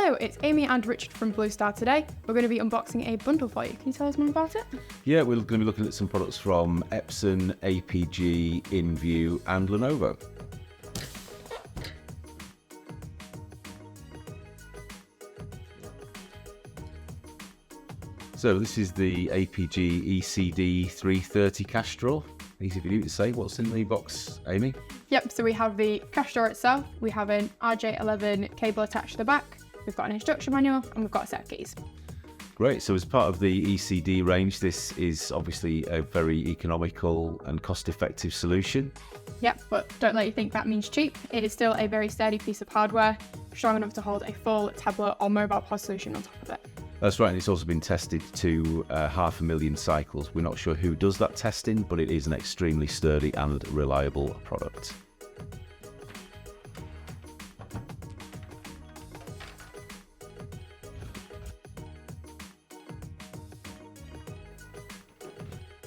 Hello, it's Amy and Richard from BlueStar today. We're going to be unboxing a bundle for you. Can you tell us more about it? Yeah, we're going to be looking at some products from Epson, APG, InVue and Lenovo. So this is the APG ECD330 cash drawer. Easy for you to say. What's in the box, Amy? Yep, so we have the cash drawer itself, we have an RJ11 cable attached to the back, we've got an instruction manual, and we've got a set of keys. Great, so as part of the ECD range, this is obviously a very economical and cost-effective solution. Yep, but don't let you think that means cheap. It is still a very sturdy piece of hardware, strong enough to hold a full tablet or mobile POS solution on top of it. That's right, and it's also been tested to 500,000 cycles. We're not sure who does that testing, but it is an extremely sturdy and reliable product.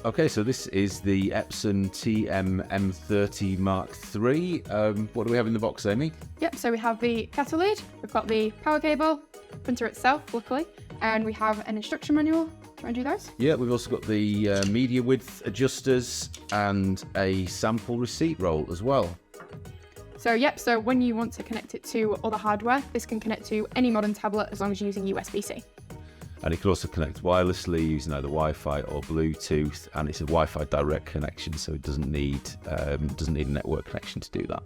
Okay, so this is the Epson TM-m30III. What do we have in the box, Amy? Yep, so we have the kettle lid, we've got the power cable, printer itself, luckily, and we have an instruction manual. Do you want to do those? Yeah, we've also got the media width adjusters and a sample receipt roll as well. So yep, so when you want to connect it to other hardware, this can connect to any modern tablet as long as you're using USB-C. And it can also connect wirelessly using either Wi-Fi or Bluetooth, and it's a Wi-Fi direct connection, so it doesn't need a network connection to do that.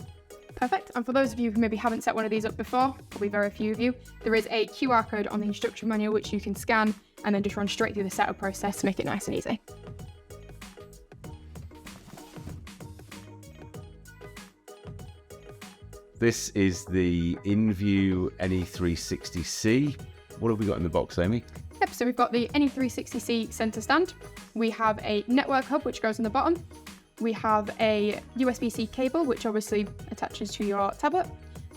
Perfect. And for those of you who maybe haven't set one of these up before, probably very few of you, there is a QR code on the instruction manual which you can scan and then just run straight through the setup process to make it nice and easy. This is the InVue NE360C. What have we got in the box, Amy? Yep, so we've got the NE360C center stand. We have a network hub which goes on the bottom. We have a USB-C cable which obviously attaches to your tablet.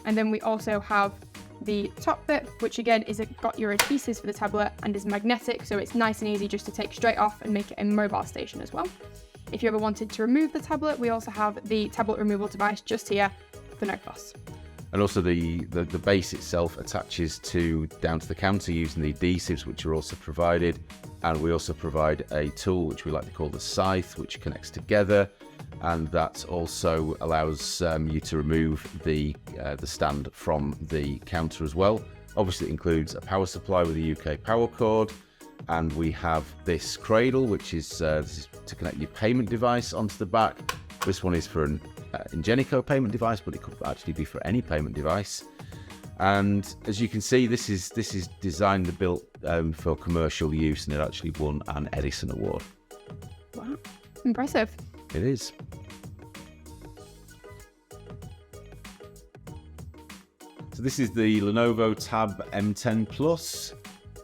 And then we also have the top bit, which again is got your adhesives for the tablet and is magnetic, so it's nice and easy just to take straight off and make it a mobile station as well. If you ever wanted to remove the tablet, we also have the tablet removal device just here for no cost. And also the base itself attaches down to the counter using the adhesives which are also provided. And we also provide a tool which we like to call the scythe, which connects together, and that also allows you to remove the stand from the counter as well. Obviously it includes a power supply with a UK power cord, and we have this cradle which is, this is to connect your payment device onto the back. This one is for an Ingenico payment device, but it could actually be for any payment device. And as you can see, this is designed and built for commercial use, and it actually won an Edison Award. Wow, impressive. It is. So this is the Lenovo Tab M10 Plus.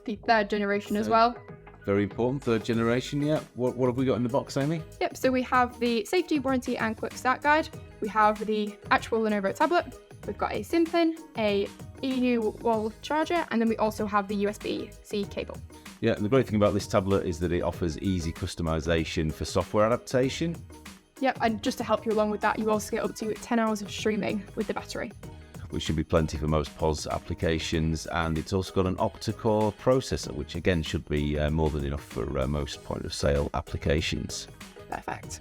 The third generation as well. Very important, third generation, yeah. What have we got in the box, Amy? Yep, so we have the safety, warranty and quick start guide. We have the actual Lenovo tablet. We've got a SIM pin, a EU wall charger, and then we also have the USB-C cable. Yeah, and the great thing about this tablet is that it offers easy customization for software adaptation. Yep, and just to help you along with that, you also get up to 10 hours of streaming with the battery, which should be plenty for most POS applications, and it's also got an octa-core processor, which again should be more than enough for most point-of-sale applications. Perfect.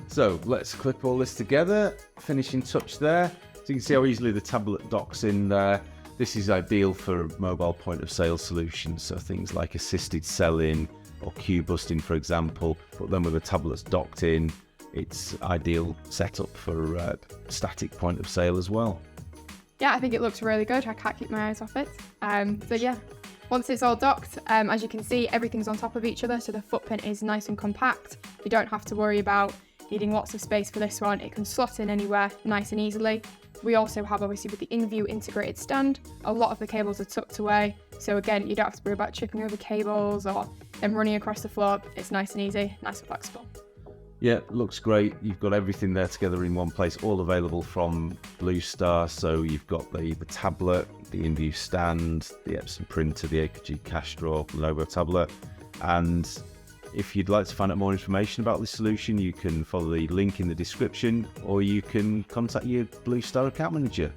So let's clip all this together, finishing touch there. So you can see how easily the tablet docks in there. This is ideal for mobile point-of-sale solutions, so things like assisted selling or queue busting, for example, but then with the tablets docked in, it's ideal setup for static point-of-sale as well. Yeah, I think it looks really good. I can't keep my eyes off it. So yeah, once it's all docked, as you can see, everything's on top of each other, so the footprint is nice and compact. You don't have to worry about needing lots of space for this one. It can slot in anywhere nice and easily. We also have, obviously, with the InVue integrated stand, a lot of the cables are tucked away. So again, you don't have to worry about tripping over cables or them running across the floor. It's nice and easy, nice and flexible. Yeah, looks great. You've got everything there together in one place, all available from BlueStar. So you've got the tablet, the InVue stand, the Epson printer, the APG cash drawer, Lenovo tablet. And if you'd like to find out more information about this solution, you can follow the link in the description, or you can contact your BlueStar account manager.